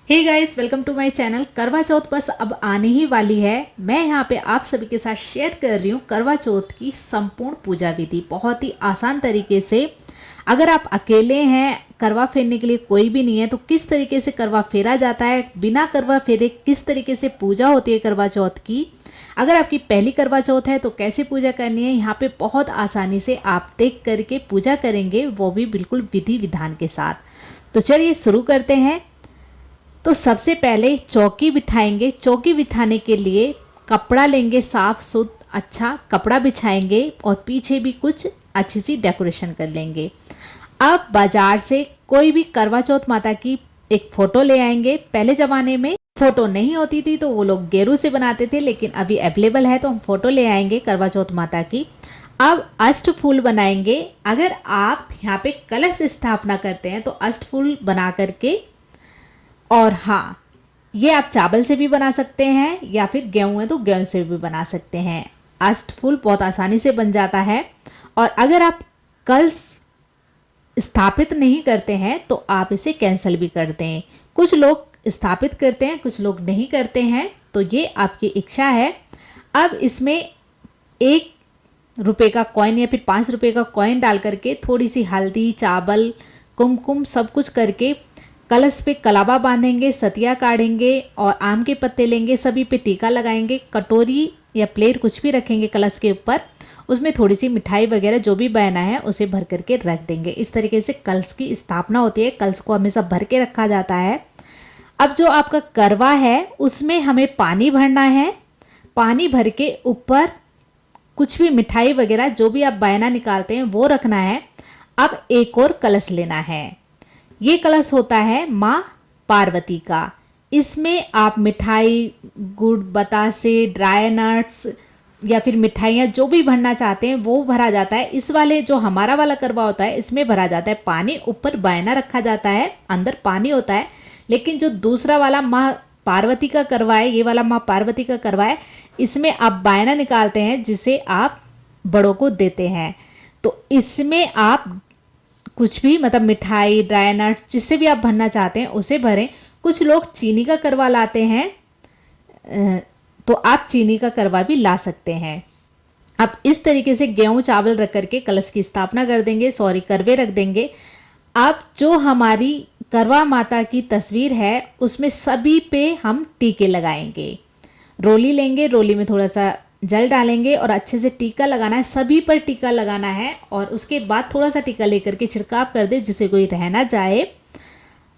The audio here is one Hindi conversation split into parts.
Hey guys, welcome to my channel. Karva Chauth बस अब आने ही वाली है। मैं यहाँ पे आप सभी के साथ शेयर कर रही हूँ करवा चौथ की संपूर्ण पूजा विधि बहुत ही आसान तरीके से। अगर आप अकेले हैं, करवा फेरने के लिए कोई भी नहीं है, तो किस तरीके से करवा फेरा जाता है, बिना करवा फेरे किस तरीके से पूजा होती है करवा चौथ की। अगर आपकी पहली करवा चौथ है तो कैसे पूजा करनी है, यहाँ पे बहुत आसानी से आप देख करके पूजा करेंगे, वो भी बिल्कुल विधि विधान के साथ। तो चलिए शुरू करते हैं। तो सबसे पहले चौकी बिठाएंगे। चौकी बिठाने के लिए कपड़ा लेंगे, साफ सुथ अच्छा कपड़ा बिछाएंगे और पीछे भी कुछ अच्छी सी डेकोरेशन कर लेंगे। अब बाजार से कोई भी करवा चौथ माता की एक फ़ोटो ले आएंगे। पहले ज़माने में फ़ोटो नहीं होती थी तो वो लोग गेरू से बनाते थे, लेकिन अभी अवेलेबल है तो हम फ़ोटो ले आएंगे करवा चौथ माता की। अब अष्ट फूल बनाएंगे। अगर आप यहाँ पे कलश स्थापना करते हैं तो अष्ट फूल बना करके, और हाँ, ये आप चावल से भी बना सकते हैं या फिर गेहूँ है तो गेहूँ से भी बना सकते हैं। अष्ट फूल बहुत आसानी से बन जाता है। और अगर आप कलश स्थापित नहीं करते हैं तो आप इसे कैंसिल भी कर दें। कुछ लोग स्थापित करते हैं, कुछ लोग नहीं करते हैं, तो ये आपकी इच्छा है। अब इसमें 1 रुपये का कॉइन या फिर 5 रुपये का कॉइन डाल करके थोड़ी सी हल्दी, चावल, कुमकुम सब कुछ करके कलश पे कलावा बांधेंगे, सतिया काढ़ेंगे और आम के पत्ते लेंगे, सभी पे टीका लगाएंगे। कटोरी या प्लेट कुछ भी रखेंगे कलश के ऊपर, उसमें थोड़ी सी मिठाई वगैरह जो भी बना है उसे भर करके रख देंगे। इस तरीके से कलश की स्थापना होती है। कलश को हमेशा भर के रखा जाता है। अब जो आपका करवा है उसमें हमें पानी भरना है। पानी भर के ऊपर कुछ भी मिठाई वगैरह जो भी आप बयाना निकालते हैं वो रखना है। अब एक और कलश लेना है। ये कलश होता है माँ पार्वती का। इसमें आप मिठाई, गुड़, बतासे, ड्राई नट्स या फिर मिठाइयाँ जो भी भरना चाहते हैं वो भरा जाता है। इस वाले जो हमारा वाला करवा होता है इसमें भरा जाता है पानी, ऊपर बयाना रखा जाता है, अंदर पानी होता है। लेकिन जो दूसरा वाला माँ पार्वती का करवा है, ये वाला माँ पार्वती का करवा है, इसमें आप बयाना निकालते हैं जिसे आप बड़ों को देते हैं। तो इसमें आप कुछ भी मतलब मिठाई, ड्राई नट्स जिससे भी आप भरना चाहते हैं उसे भरें। कुछ लोग चीनी का करवा लाते हैं, तो आप चीनी का करवा भी ला सकते हैं। अब इस तरीके से गेहूँ चावल रख करके कलश की स्थापना कर देंगे, करवे रख देंगे। अब जो हमारी करवा माता की तस्वीर है उसमें सभी पे हम टीके लगाएंगे। रोली लेंगे, रोली में थोड़ा सा जल डालेंगे और अच्छे से टीका लगाना है। सभी पर टीका लगाना है और उसके बाद थोड़ा सा टीका लेकर के छिड़काव कर दे जिससे कोई रह ना जाए।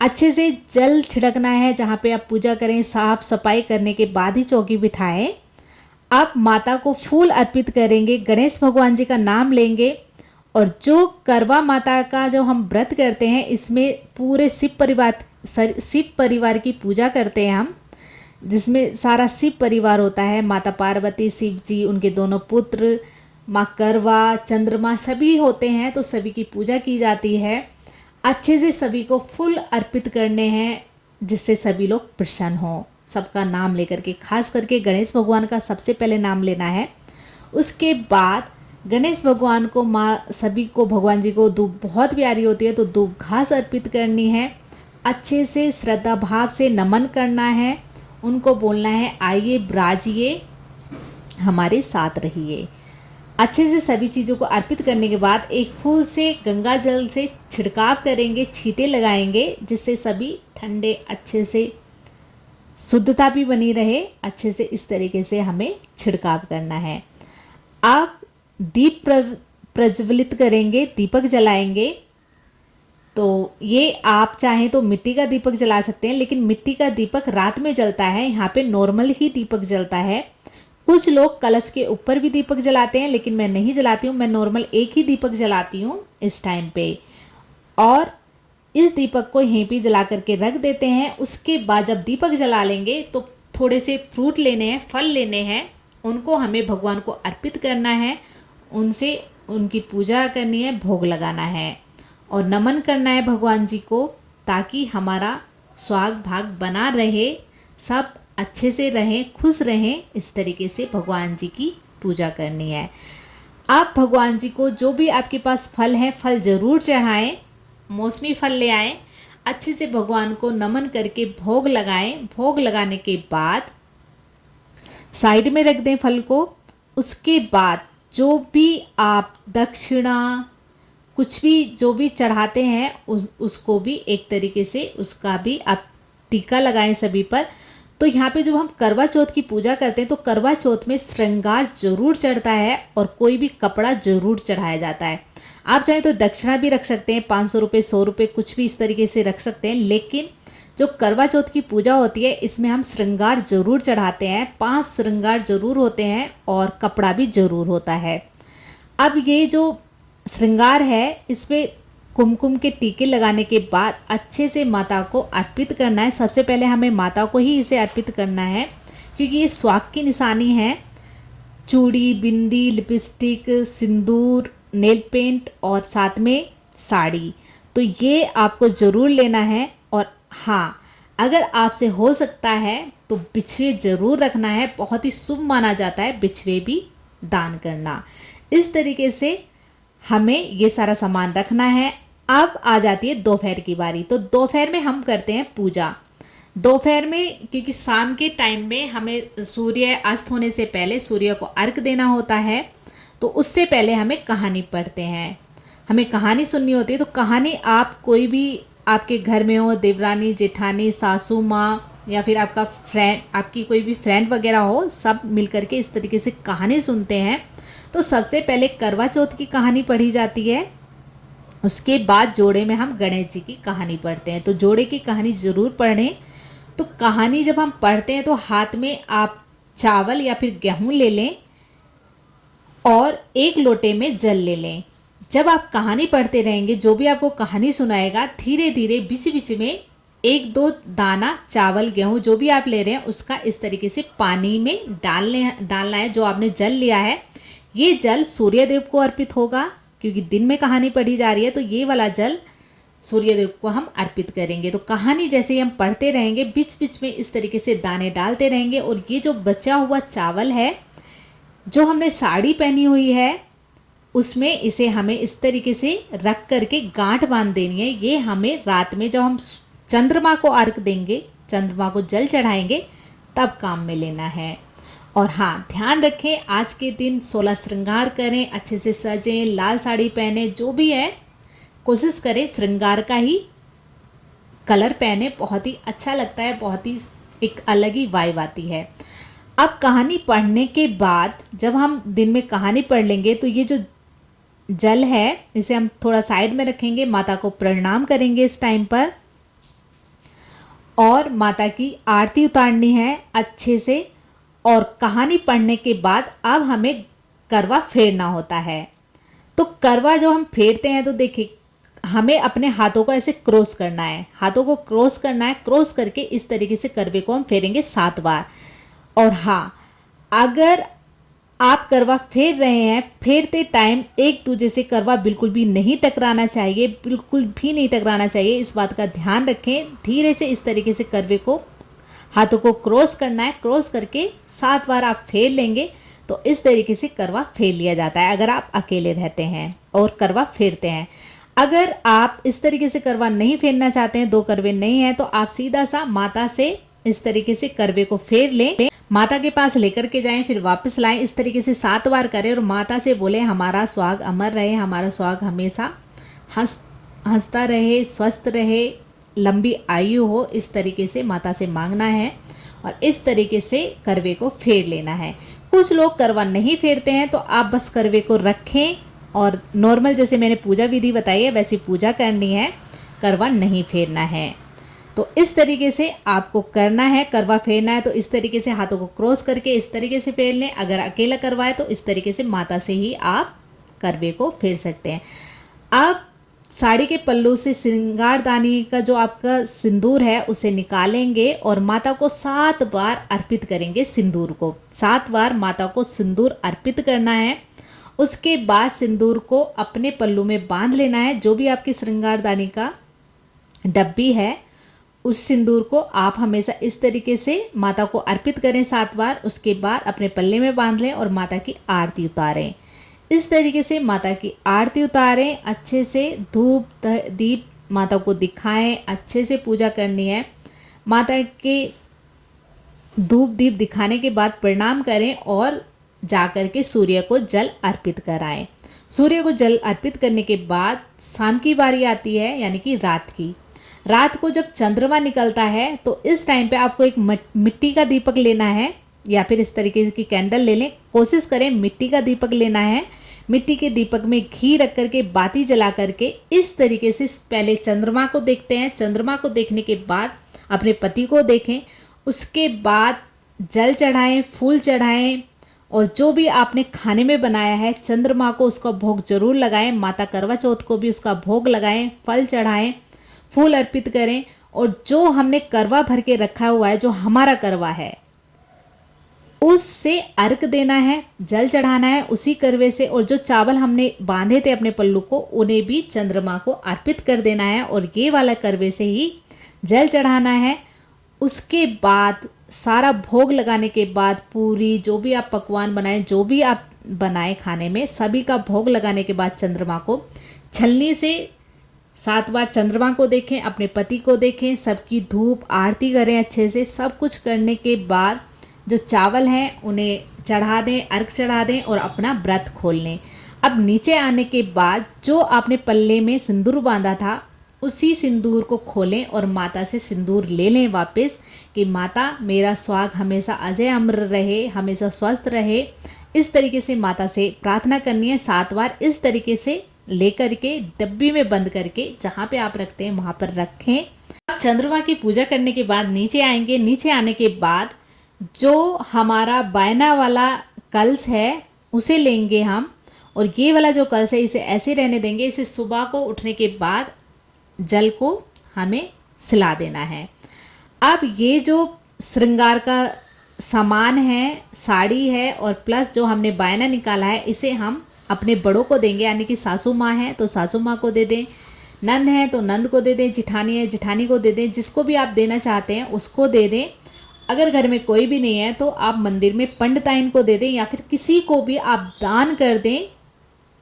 अच्छे से जल छिड़कना है जहाँ पे आप पूजा करें। साफ सफाई करने के बाद ही चौकी बिठाएं। अब माता को फूल अर्पित करेंगे, गणेश भगवान जी का नाम लेंगे। और जो करवा माता का जो हम व्रत करते हैं इसमें पूरे शिव परिवार की पूजा करते हैं हम, जिसमें सारा शिव परिवार होता है। माता पार्वती, शिव जी, उनके दोनों पुत्र, माँ करवा, चंद्रमा सभी होते हैं, तो सभी की पूजा की जाती है। अच्छे से सभी को फूल अर्पित करने हैं जिससे सभी लोग प्रसन्न हों। सबका नाम लेकर के, खास करके गणेश भगवान का सबसे पहले नाम लेना है। उसके बाद गणेश भगवान को, माँ सभी को, भगवान जी को दूब बहुत प्यारी होती है तो दूब घास अर्पित करनी है। अच्छे से श्रद्धा भाव से नमन करना है। उनको बोलना है आइए ब्राजिए, हमारे साथ रहिए। अच्छे से सभी चीज़ों को अर्पित करने के बाद एक फूल से, गंगा जल से छिड़काव करेंगे, छींटे लगाएंगे जिससे सभी ठंडे, अच्छे से शुद्धता भी बनी रहे। अच्छे से इस तरीके से हमें छिड़काव करना है। आप दीप प्रज्वलित करेंगे, दीपक जलाएंगे। तो ये आप चाहें तो मिट्टी का दीपक जला सकते हैं, लेकिन मिट्टी का दीपक रात में जलता है, यहाँ पे नॉर्मल ही दीपक जलता है। कुछ लोग कलश के ऊपर भी दीपक जलाते हैं, लेकिन मैं नहीं जलाती हूँ। मैं नॉर्मल एक ही दीपक जलाती हूँ इस टाइम पे। और इस दीपक को यहीं पे जला करके रख देते हैं। उसके बाद जब दीपक जला लेंगे तो थोड़े से फ्रूट लेने हैं, फल लेने हैं, उनको हमें भगवान को अर्पित करना है, उनसे उनकी पूजा करनी है, भोग लगाना है और नमन करना है भगवान जी को, ताकि हमारा स्वाग भाग बना रहे, सब अच्छे से रहें, खुश रहें। इस तरीके से भगवान जी की पूजा करनी है। आप भगवान जी को जो भी आपके पास फल है, फल ज़रूर चढ़ाएं। मौसमी फल ले आएँ। अच्छे से भगवान को नमन करके भोग लगाएं। भोग लगाने के बाद साइड में रख दें फल को। उसके बाद जो भी आप दक्षिणा कुछ भी जो भी चढ़ाते हैं उसको भी एक तरीके से उसका भी आप टीका लगाएं सभी पर। तो यहाँ पे जब हम करवा चौथ की पूजा करते हैं तो करवा चौथ में श्रृंगार जरूर चढ़ता है और कोई भी कपड़ा जरूर चढ़ाया जाता है। आप चाहें तो दक्षिणा भी रख सकते हैं, 500 रुपये 100 रुपये कुछ भी इस तरीके से रख सकते हैं। लेकिन जो करवा चौथ की पूजा होती है इसमें हम श्रृंगार जरूर चढ़ाते हैं, 5 श्रृंगार जरूर होते हैं और कपड़ा भी जरूर होता है। अब ये जो श्रृंगार है इसमें कुमकुम के टीके लगाने के बाद अच्छे से माता को अर्पित करना है। सबसे पहले हमें माता को ही इसे अर्पित करना है क्योंकि ये स्वाग की निशानी है। चूड़ी, बिंदी, लिपस्टिक, सिंदूर, नेल पेंट और साथ में साड़ी, तो ये आपको ज़रूर लेना है। और हाँ, अगर आपसे हो सकता है तो बिछवे ज़रूर रखना है, बहुत ही शुभ माना जाता है बिछवे भी दान करना। इस तरीके से हमें ये सारा सामान रखना है। अब आ जाती है दोपहर की बारी। तो दोपहर में हम करते हैं पूजा। दोपहर में क्योंकि शाम के टाइम में हमें सूर्य अस्त होने से पहले सूर्य को अर्घ देना होता है, तो उससे पहले हमें कहानी पढ़ते हैं, हमें कहानी सुननी होती है। तो कहानी आप कोई भी आपके घर में हो, देवरानी, जेठानी, सासू माँ या फिर आपका फ्रेंड, आपकी कोई भी फ्रेंड वगैरह हो, सब मिलकर के इस तरीके से कहानी सुनते हैं। तो सबसे पहले करवा चौथ की कहानी पढ़ी जाती है, उसके बाद जोड़े में हम गणेश जी की कहानी पढ़ते हैं। तो जोड़े की कहानी ज़रूर पढ़ें। तो कहानी जब हम पढ़ते हैं तो हाथ में आप चावल या फिर गेहूँ ले लें और 1 लोटे में जल ले लें। जब आप कहानी पढ़ते रहेंगे, जो भी आपको कहानी सुनाएगा धीरे धीरे बीच बीच में 1-2 दाना चावल, गेहूँ जो भी आप ले रहे हैं उसका इस तरीके से पानी में डालना है। जो आपने जल लिया है ये जल सूर्यदेव को अर्पित होगा क्योंकि दिन में कहानी पढ़ी जा रही है, तो ये वाला जल सूर्यदेव को हम अर्पित करेंगे। तो कहानी जैसे ही हम पढ़ते रहेंगे बीच बीच में इस तरीके से दाने डालते रहेंगे। और ये जो बचा हुआ चावल है, जो हमने साड़ी पहनी हुई है, उसमें इसे हमें इस तरीके से रख करके गांठ बांध देनी है। ये हमें रात में जब हम चंद्रमा को अर्घ देंगे, चंद्रमा को जल चढ़ाएंगे, तब काम में लेना है। और हाँ, ध्यान रखें आज के दिन 16 श्रृंगार करें, अच्छे से सजें, लाल साड़ी पहने, जो भी है कोशिश करें श्रृंगार का ही कलर पहने, बहुत ही अच्छा लगता है, बहुत ही एक अलग ही वाइब आती है। अब कहानी पढ़ने के बाद जब हम दिन में कहानी पढ़ लेंगे तो ये जो जल है इसे हम थोड़ा साइड में रखेंगे, माता को प्रणाम करेंगे इस टाइम पर और माता की आरती उतारनी है अच्छे से। और कहानी पढ़ने के बाद अब हमें करवा फेरना होता है। तो करवा जो हम फेरते हैं तो देखिए हमें अपने हाथों को ऐसे क्रॉस करना है, हाथों को क्रॉस करना है, क्रॉस करके इस तरीके से करवे को हम फेरेंगे 7 बार। और हाँ, अगर आप करवा फेर रहे हैं, फेरते टाइम एक दूसरे से करवा बिल्कुल भी नहीं टकराना चाहिए, बिल्कुल भी नहीं टकराना चाहिए, इस बात का ध्यान रखें। धीरे से इस तरीके से करवे को हाथों को क्रॉस करना है, क्रॉस करके 7 बार आप फेर लेंगे तो इस तरीके से करवा फेर लिया जाता है अगर आप अकेले रहते हैं और करवा फेरते हैं। अगर आप इस तरीके से करवा नहीं फेरना चाहते हैं, 2 करवे नहीं हैं, तो आप सीधा सा माता से इस तरीके से करवे को फेर लें, माता के पास लेकर के जाएं, फिर वापस लाएं। इस तरीके से 7 बार करें और माता से बोलें हमारा स्वाग अमर रहे, हमारा स्वाग हमेशा हंसता रहे, स्वस्थ रहे, लंबी आयु हो। इस तरीके से माता से मांगना है और इस तरीके से करवे को फेर लेना है। कुछ लोग करवा नहीं फेरते हैं तो आप बस करवे को रखें और नॉर्मल जैसे मैंने पूजा विधि बताई है वैसी पूजा करनी है, करवा नहीं फेरना है। तो इस तरीके से आपको करना है। करवा फेरना है तो इस तरीके से हाथों को क्रॉस करके इस तरीके से फेर लें। अगर अकेला करवा है तो इस तरीके से माता से ही आप करवे को फेर सकते हैं। अब साड़ी के पल्लू से श्रृंगारदानी का जो आपका सिंदूर है उसे निकालेंगे और माता को 7 बार अर्पित करेंगे सिंदूर को। 7 बार माता को सिंदूर अर्पित करना है। उसके बाद सिंदूर को अपने पल्लू में बांध लेना है। जो भी आपकी श्रृंगारदानी का डब्बी है उस सिंदूर को आप हमेशा इस तरीके से माता को अर्पित करें 7 बार। उसके बाद अपने पल्ले में बांध लें और माता की आरती उतारें। इस तरीके से माता की आरती उतारें, अच्छे से धूप दीप माता को दिखाएं, अच्छे से पूजा करनी है। माता के धूप दीप दिखाने के बाद प्रणाम करें और जाकर के सूर्य को जल अर्पित कराएं। सूर्य को जल अर्पित करने के बाद शाम की बारी आती है, यानी कि रात की। रात को जब चंद्रमा निकलता है तो इस टाइम पे आपको एक मिट्टी का दीपक लेना है या फिर इस तरीके की कैंडल ले लें। कोशिश करें मिट्टी का दीपक लेना है। मिट्टी के दीपक में घी रख करके बाती जला करके इस तरीके से पहले चंद्रमा को देखते हैं। चंद्रमा को देखने के बाद अपने पति को देखें, उसके बाद जल चढ़ाएं, फूल चढ़ाएं और जो भी आपने खाने में बनाया है चंद्रमा को उसका भोग जरूर लगाएं। माता करवा चौथ को भी उसका भोग लगाएं, फल चढ़ाएं, फूल अर्पित करें और जो हमने करवा भर के रखा हुआ है, जो हमारा करवा है, उससे अर्घ देना है, जल चढ़ाना है उसी करवे से। और जो चावल हमने बांधे थे अपने पल्लू को, उन्हें भी चंद्रमा को अर्पित कर देना है और ये वाला करवे से ही जल चढ़ाना है। उसके बाद सारा भोग लगाने के बाद पूरी जो भी आप पकवान बनाएं, जो भी आप बनाएं खाने में, सभी का भोग लगाने के बाद चंद्रमा को छलनी से 7 बार चंद्रमा को देखें, अपने पति को देखें, सबकी धूप आरती करें अच्छे से। सब कुछ करने के बाद जो चावल हैं उन्हें चढ़ा दें, अर्घ चढ़ा दें और अपना व्रत खोल लें। अब नीचे आने के बाद जो आपने पल्ले में सिंदूर बांधा था उसी सिंदूर को खोलें और माता से सिंदूर ले लें वापस कि माता मेरा सुहाग हमेशा अजय अमर रहे, हमेशा स्वस्थ रहे। इस तरीके से माता से प्रार्थना करनी है 7 बार। इस तरीके से लेकर के डब्बी में बंद करके जहाँ पे आप रखते हैं वहाँ पर रखें। चंद्रमा की पूजा करने के बाद नीचे आएंगे। नीचे आने के बाद जो हमारा बायना वाला कलश है उसे लेंगे हम, और ये वाला जो कलश है इसे ऐसे रहने देंगे। इसे सुबह को उठने के बाद जल को हमें सिला देना है। अब ये जो श्रृंगार का सामान है, साड़ी है और प्लस जो हमने बायना निकाला है, इसे हम अपने बड़ों को देंगे, यानी कि सासू माँ हैं तो सासू माँ को दे दें, नंद हैं तो नंद को दे दें, जिठानी है जिठानी को दे दें, जिसको भी आप देना चाहते हैं उसको दे दें। अगर घर में कोई भी नहीं है तो आप मंदिर में पंडिताइन को दे दें या फिर किसी को भी आप दान कर दें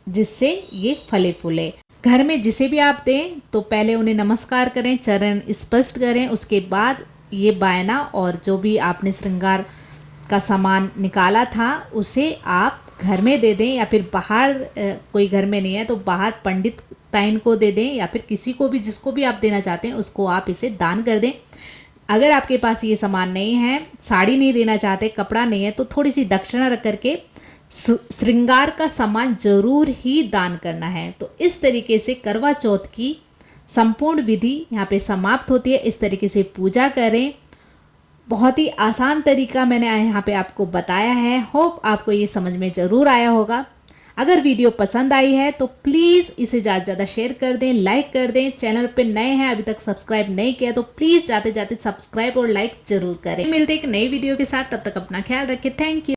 जिससे ये फले फूले। घर में जिसे भी आप दें तो पहले उन्हें नमस्कार करें, चरण स्पर्श करें, उसके बाद ये बायना और जो भी आपने श्रृंगार का सामान निकाला था उसे आप घर में दे दें या फिर बाहर कोई घर में नहीं है तो बाहर पंडित ताइन को दे दें या फिर किसी को भी, जिसको भी आप देना चाहते हैं उसको आप इसे दान कर दें। अगर आपके पास ये सामान नहीं है, साड़ी नहीं देना चाहते, कपड़ा नहीं है, तो थोड़ी सी दक्षिणा रख करके श्रृंगार का सामान जरूर ही दान करना है। तो इस तरीके से करवा चौथ की संपूर्ण विधि यहाँ पे समाप्त होती है। इस तरीके से पूजा करें। बहुत ही आसान तरीका मैंने यहाँ पे आपको बताया है। होप आपको ये समझ में ज़रूर आया होगा। अगर वीडियो पसंद आई है तो प्लीज़ इसे ज़्यादा से ज़्यादा शेयर कर दें, लाइक कर दें। चैनल पे नए हैं, अभी तक सब्सक्राइब नहीं किया तो प्लीज़ जाते जाते सब्सक्राइब और लाइक ज़रूर करें। मिलते एक नई वीडियो के साथ, तब तक अपना ख्याल रखें। Thank you.